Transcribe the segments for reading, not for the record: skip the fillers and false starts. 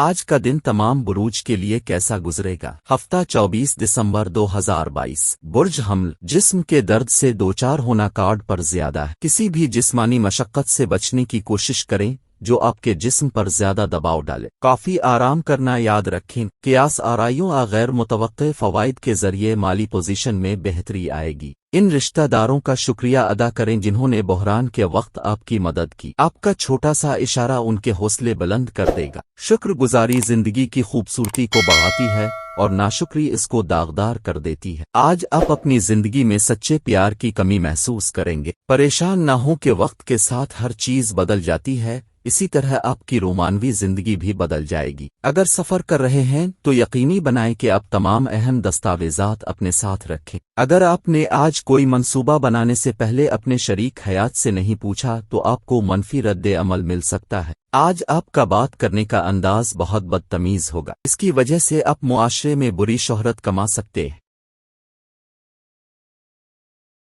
آج کا دن تمام بروج کے لیے کیسا گزرے گا؟ ہفتہ 24 دسمبر 2022 برج حمل جسم کے درد سے دوچار ہونا کارڈ پر زیادہ ہے۔ کسی بھی جسمانی مشقت سے بچنے کی کوشش کریں جو آپ کے جسم پر زیادہ دباؤ ڈالے۔ کافی آرام کرنا یاد رکھیں، قیاس آرائیوں غیر متوقع فوائد کے ذریعے مالی پوزیشن میں بہتری آئے گی۔ ان رشتہ داروں کا شکریہ ادا کریں جنہوں نے بحران کے وقت آپ کی مدد کی۔ آپ کا چھوٹا سا اشارہ ان کے حوصلے بلند کر دے گا۔ شکر گزاری زندگی کی خوبصورتی کو بڑھاتی ہے اور ناشکری اس کو داغدار کر دیتی ہے۔ آج آپ اپنی زندگی میں سچے پیار کی کمی محسوس کریں گے۔ پریشان نہ ہوں کہ وقت کے ساتھ ہر چیز بدل جاتی ہے، اسی طرح آپ کی رومانوی زندگی بھی بدل جائے گی۔ اگر سفر کر رہے ہیں تو یقینی بنائیں کہ آپ تمام اہم دستاویزات اپنے ساتھ رکھیں۔ اگر آپ نے آج کوئی منصوبہ بنانے سے پہلے اپنے شریک حیات سے نہیں پوچھا تو آپ کو منفی رد عمل مل سکتا ہے۔ آج آپ کا بات کرنے کا انداز بہت بدتمیز ہوگا، اس کی وجہ سے آپ معاشرے میں بری شہرت کما سکتے ہیں۔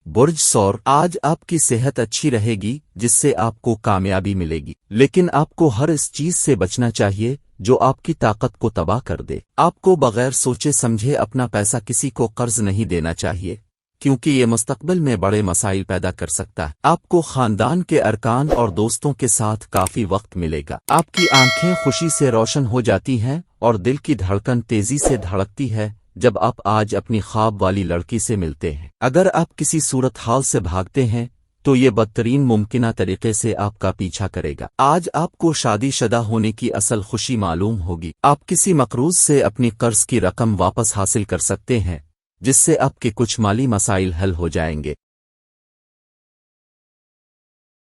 برج ثور آج آپ کی صحت اچھی رہے گی جس سے آپ کو کامیابی ملے گی، لیکن آپ کو ہر اس چیز سے بچنا چاہیے جو آپ کی طاقت کو تباہ کر دے۔ آپ کو بغیر سوچے سمجھے اپنا پیسہ کسی کو قرض نہیں دینا چاہیے کیونکہ یہ مستقبل میں بڑے مسائل پیدا کر سکتا ہے۔ آپ کو خاندان کے ارکان اور دوستوں کے ساتھ کافی وقت ملے گا۔ آپ کی آنکھیں خوشی سے روشن ہو جاتی ہیں اور دل کی دھڑکن تیزی سے دھڑکتی ہے جب آپ آج اپنی خواب والی لڑکی سے ملتے ہیں۔ اگر آپ کسی صورتحال سے بھاگتے ہیں تو یہ بدترین ممکنہ طریقے سے آپ کا پیچھا کرے گا۔ آج آپ کو شادی شدہ ہونے کی اصل خوشی معلوم ہوگی۔ آپ کسی مقروض سے اپنی قرض کی رقم واپس حاصل کر سکتے ہیں جس سے آپ کے کچھ مالی مسائل حل ہو جائیں گے۔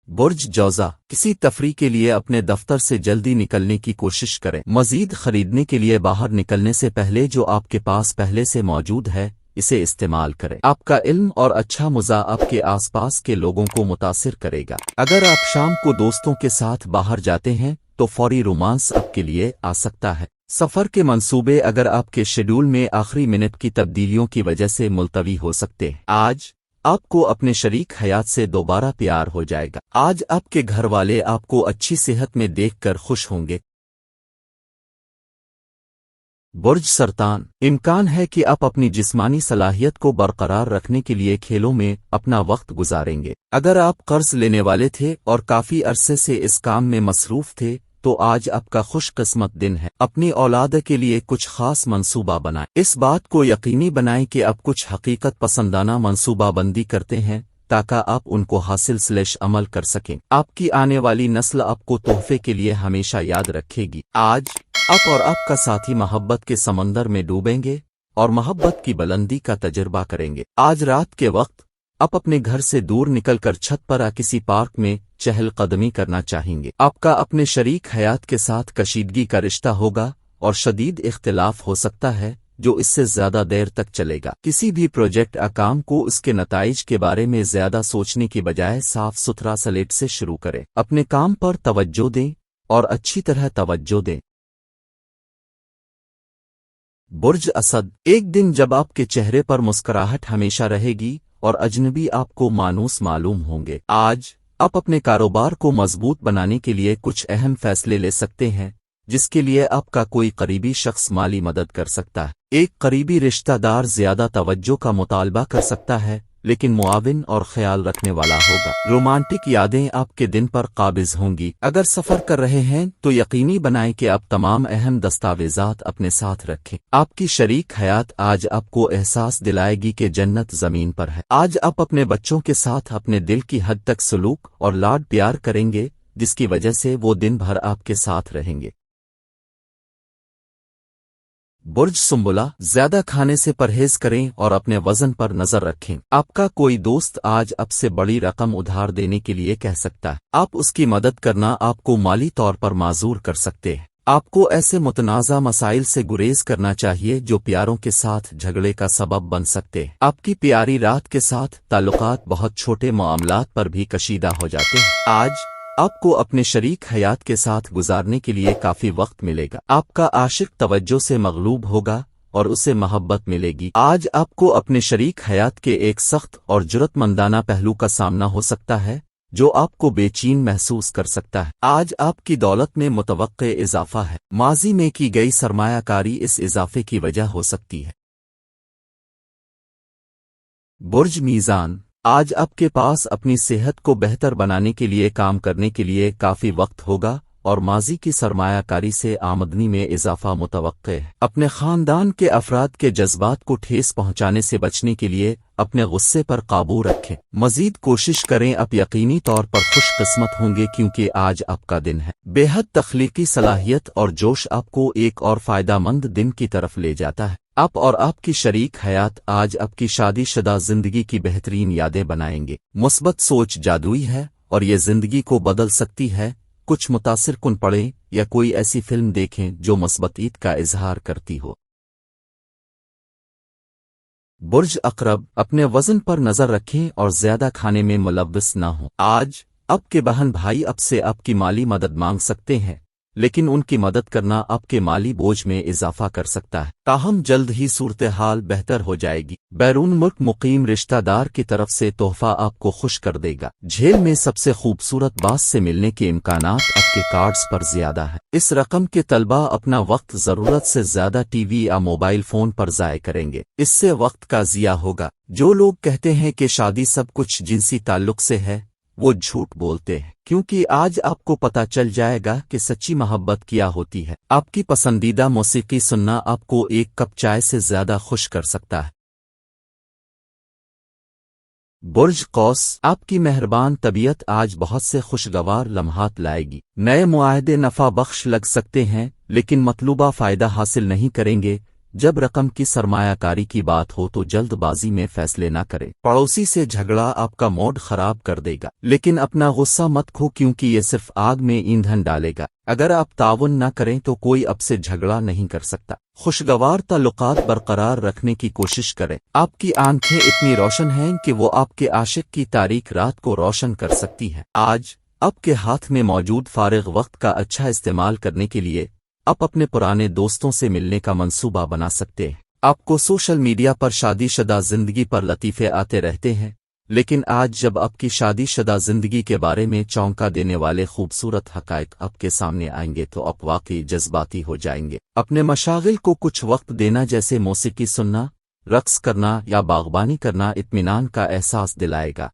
برج جوزا کسی تفریح کے لیے اپنے دفتر سے جلدی نکلنے کی کوشش کریں۔ مزید خریدنے کے لیے باہر نکلنے سے پہلے جو آپ کے پاس پہلے سے موجود ہے اسے استعمال کریں۔ آپ کا علم اور اچھا مزاح آپ کے آس پاس کے لوگوں کو متاثر کرے گا۔ اگر آپ شام کو دوستوں کے ساتھ باہر جاتے ہیں تو فوری رومانس آپ کے لیے آ سکتا ہے۔ سفر کے منصوبے اگر آپ کے شیڈول میں آخری منٹ کی تبدیلیوں کی وجہ سے ملتوی ہو سکتے ہیں۔ آج آپ کو اپنے شریک حیات سے دوبارہ پیار ہو جائے گا۔ آج آپ کے گھر والے آپ کو اچھی صحت میں دیکھ کر خوش ہوں گے۔ برج سرطان امکان ہے کہ آپ اپنی جسمانی صلاحیت کو برقرار رکھنے کے لیے کھیلوں میں اپنا وقت گزاریں گے۔ اگر آپ قرض لینے والے تھے اور کافی عرصے سے اس کام میں مصروف تھے تو آج آپ کا خوش قسمت دن ہے۔ اپنی اولاد کے لیے کچھ خاص منصوبہ بنائیں۔ اس بات کو یقینی بنائیں کہ آپ کچھ حقیقت پسندانہ منصوبہ بندی کرتے ہیں تاکہ آپ ان کو حاصل عمل کر سکیں۔ آپ کی آنے والی نسل آپ کو تحفے کے لیے ہمیشہ یاد رکھے گی۔ آج آپ اور آپ کا ساتھی محبت کے سمندر میں ڈوبیں گے اور محبت کی بلندی کا تجربہ کریں گے۔ آج رات کے وقت آپ اپنے گھر سے دور نکل کر چھت پر کسی پارک میں چہل قدمی کرنا چاہیں گے۔ آپ کا اپنے شریک حیات کے ساتھ کشیدگی کا رشتہ ہوگا اور شدید اختلاف ہو سکتا ہے جو اس سے زیادہ دیر تک چلے گا۔ کسی بھی پروجیکٹ کام کو اس کے نتائج کے بارے میں زیادہ سوچنے کی بجائے صاف ستھرا سلیٹ سے شروع کریں۔ اپنے کام پر توجہ دیں اور اچھی طرح توجہ دیں۔ برج اسد ایک دن جب آپ کے چہرے پر مسکراہٹ ہمیشہ رہے گی اور اجنبی آپ کو مانوس معلوم ہوں گے۔ آج آپ اپنے کاروبار کو مضبوط بنانے کے لیے کچھ اہم فیصلے لے سکتے ہیں جس کے لیے آپ کا کوئی قریبی شخص مالی مدد کر سکتا ہے۔ ایک قریبی رشتہ دار زیادہ توجہ کا مطالبہ کر سکتا ہے لیکن معاون اور خیال رکھنے والا ہوگا۔ رومانٹک یادیں آپ کے دن پر قابض ہوں گی۔ اگر سفر کر رہے ہیں تو یقینی بنائیں کہ آپ تمام اہم دستاویزات اپنے ساتھ رکھیں۔ آپ کی شریک حیات آج آپ کو احساس دلائے گی کہ جنت زمین پر ہے۔ آج آپ اپنے بچوں کے ساتھ اپنے دل کی حد تک سلوک اور لاڈ پیار کریں گے جس کی وجہ سے وہ دن بھر آپ کے ساتھ رہیں گے۔ برج سنبلہ زیادہ کھانے سے پرہیز کریں اور اپنے وزن پر نظر رکھیں۔ آپ کا کوئی دوست آج آپ سے بڑی رقم ادھار دینے کے لیے کہہ سکتا ہے۔ آپ اس کی مدد کرنا آپ کو مالی طور پر معذور کر سکتے ہیں۔ آپ کو ایسے متنازع مسائل سے گریز کرنا چاہیے جو پیاروں کے ساتھ جھگڑے کا سبب بن سکتے ہیں۔ آپ کی پیاری رات کے ساتھ تعلقات بہت چھوٹے معاملات پر بھی کشیدہ ہو جاتے ہیں۔ آج آپ کو اپنے شریک حیات کے ساتھ گزارنے کے لیے کافی وقت ملے گا۔ آپ کا عاشق توجہ سے مغلوب ہوگا اور اسے محبت ملے گی۔ آج آپ کو اپنے شریک حیات کے ایک سخت اور جرأت مندانہ پہلو کا سامنا ہو سکتا ہے जो आपको बेचैन महसूस कर सकता है। आज आपकी दौलत में मुतवक्के इजाफा है। माजी में की गई सरमायाकारी इस इजाफे की वजह हो सकती है। बुर्ज मीज़ान, आज आपके पास अपनी सेहत को बेहतर बनाने के लिए काम करने के लिए काफ़ी वक्त होगा और माजी की सरमायाकारी से आमदनी में इजाफा मुतवक्के है। अपने खानदान के अफराद के जज्बात को ठेस पहुंचाने से बचने के लिए अपने गुस्से पर काबू रखें। मजीद कोशिश करें, आप यकीनी तौर पर खुशकिस्मत होंगे क्योंकि आज आपका दिन है। बेहद तख्लीकी सलाहियत और जोश आपको एक और फायदामंद दिन की तरफ ले जाता है। आप और आपकी शरीक हयात आज आपकी शादीशुदा जिंदगी की बेहतरीन यादें बनाएंगे। मुस्बत सोच जादुई है और ये जिंदगी को बदल सकती है। कुछ मुतासिर कुन पढ़ें या कोई ऐसी फिल्म देखें जो मुस्बतीत का इजहार करती हो। बुर्ज अकरब, अपने वजन पर नजर रखें और ज्यादा खाने में मुलव्वस ना हो। आज आपके बहन भाई आपसे आपकी माली मदद मांग सकते हैं, लेकिन उनकी मदद करना आपके माली बोझ में इजाफा कर सकता है। ताहम जल्द ही सूरत हाल बेहतर हो जाएगी। बैरून मुल्क मुकीम रिश्तेदार की तरफ से तोहफा आपको खुश कर देगा। झेल में सबसे खूबसूरत बास से मिलने के इम्कानात आपके कार्ड्स पर ज्यादा है। इस रकम के तलबा अपना वक्त जरूरत से ज्यादा टीवी या मोबाइल फोन पर जाया करेंगे। इससे वक्त का जिया होगा। जो लोग कहते हैं कि शादी सब कुछ जिनसी ताल्लुक से है, वो झूठ बोलते हैं, क्योंकि आज आपको पता चल जाएगा कि सच्ची मोहब्बत क्या होती है। आपकी पसंदीदा मौसीकी सुनना आपको एक कप चाय से ज्यादा खुश कर सकता है। बुर्ज कौस, आपकी मेहरबान तबीयत आज बहुत से खुशगवार लम्हात लाएगी। नए मुआहदे नफा बख्श लग सकते हैं, लेकिन मतलूबा फायदा हासिल नहीं करेंगे। जब रकम की सरमायाकारी की बात हो तो जल्दबाजी में फैसले ना करें। पड़ोसी से झगड़ा आपका मूड खराब कर देगा, लेकिन अपना गुस्सा मत खो क्योंकि ये सिर्फ आग में ईंधन डालेगा। अगर आप ताउन ना करें तो कोई आपसे झगड़ा नहीं कर सकता। खुशगवार ताल्लुकात बरकरार रखने की कोशिश करें। आपकी आंखें इतनी रोशन हैं कि वो आपके आशिक की तारीक रात को रोशन कर सकती हैं। आज आपके हाथ में मौजूद फारिग वक्त का अच्छा इस्तेमाल करने के लिए आप अपने पुराने दोस्तों से मिलने का मंसूबा बना सकते हैं। आपको सोशल मीडिया पर शादीशुदा जिंदगी पर लतीफ़े आते रहते हैं, लेकिन आज जब आपकी शादीशुदा जिंदगी के बारे में चौंका देने वाले खूबसूरत हक़ाइक़ आपके सामने आएंगे तो आप वाकई जज्बाती हो जाएंगे। अपने मशागिल को कुछ वक्त देना, जैसे मौसीकी सुनना, रक्स करना या बागबानी करना, इत्मीनान का एहसास दिलाएगा।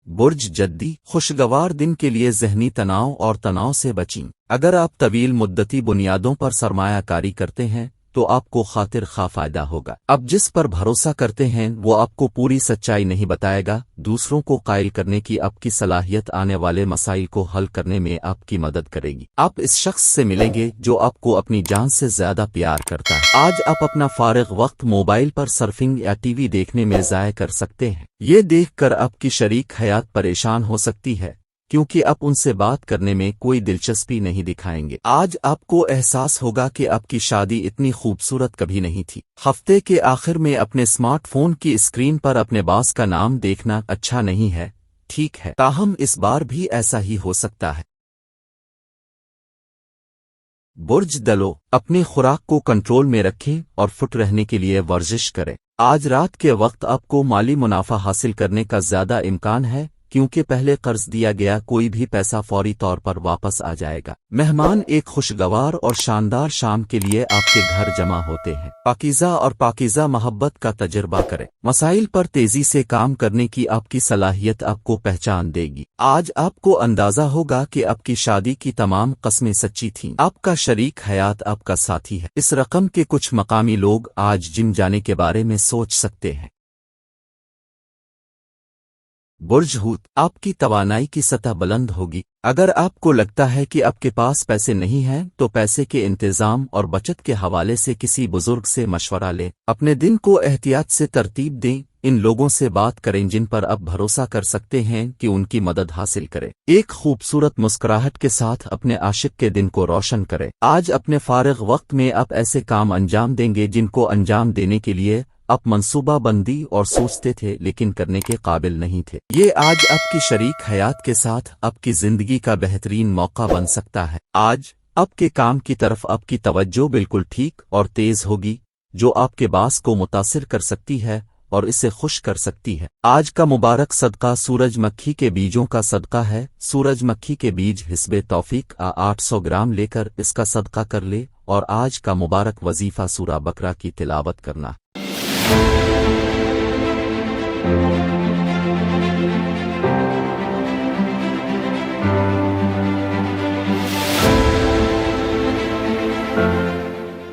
बुर्ज जद्दी, खुशगवार दिन के लिए ज़हनी तनाव और तनाव से बचें। अगर आप तवील मुद्दती बुनियादों पर सरमायाकारी करते हैं तो आपको खातिर खा फायदा होगा। अब जिस पर भरोसा करते हैं वो आपको पूरी सच्चाई नहीं बताएगा। दूसरों को कायल करने की आपकी सलाहियत आने वाले मसाइल को हल करने में आपकी मदद करेगी। आप इस शख्स से मिलेंगे जो आपको अपनी जान से ज्यादा प्यार करता है। आज आप अपना फारिग वक्त मोबाइल पर सर्फिंग या टीवी देखने में ज़ाया कर सकते हैं। ये देखकर आपकी शरीक हयात परेशान हो सकती है, क्योंकि आप उनसे बात करने में कोई दिलचस्पी नहीं दिखाएंगे। आज आपको एहसास होगा कि आपकी शादी इतनी खूबसूरत कभी नहीं थी। हफ्ते के आखिर में अपने स्मार्टफोन की स्क्रीन पर अपने बॉस का नाम देखना अच्छा नहीं है, ठीक है, ताहम इस बार भी ऐसा ही हो सकता है। बुर्ज दलो, अपनी खुराक को कंट्रोल में रखें और फिट रहने के लिए वर्जिश करें। आज रात के वक्त आपको माली मुनाफा हासिल करने का ज्यादा इम्कान है, क्योंकि पहले कर्ज दिया गया कोई भी पैसा फौरी तौर पर वापस आ जाएगा। मेहमान एक खुशगवार और शानदार शाम के लिए आपके घर जमा होते हैं। पाकीज़ा और पाकीज़ा मोहब्बत का तजुर्बा करें। मसाइल पर तेजी से काम करने की आपकी सलाहियत आपको पहचान देगी। आज आपको अंदाजा होगा कि आपकी शादी की तमाम कस्में सच्ची थीं। आपका शरीक हयात आपका साथी है। इस रकम के कुछ मकामी लोग आज जिम जाने के बारे में सोच सकते हैं। बुर्ज हूत, आपकी तवानाई की सतह बुलंद होगी। अगर आपको लगता है कि आपके पास पैसे नहीं हैं तो पैसे के इंतजाम और बचत के हवाले से किसी बुजुर्ग से मशवरा लें। अपने दिन को एहतियात से तरतीब दें। इन लोगों से बात करें जिन पर आप भरोसा कर सकते हैं कि उनकी मदद हासिल करें। एक खूबसूरत मुस्कुराहट के साथ अपने आशिक के दिन को रोशन करें। आज अपने फारिग वक्त में आप ऐसे काम अंजाम देंगे जिनको अंजाम देने के लिए आप मंसूबा बंदी और सोचते थे लेकिन करने के काबिल नहीं थे। ये आज आपकी शरीक हयात के साथ आपकी जिंदगी का बेहतरीन मौका बन सकता है। आज आपके काम की तरफ आपकी तवज्जो बिल्कुल ठीक और तेज होगी, जो आपके बास को मुतासिर कर सकती है اور اسے خوش کر سکتی ہے۔ آج کا مبارک صدقہ سورج مکھی کے بیجوں کا صدقہ ہے۔ سورج مکھی کے بیج حسب توفیق 800 گرام لے کر اس کا صدقہ کر لے، اور آج کا مبارک وظیفہ سورہ بقرہ کی تلاوت کرنا۔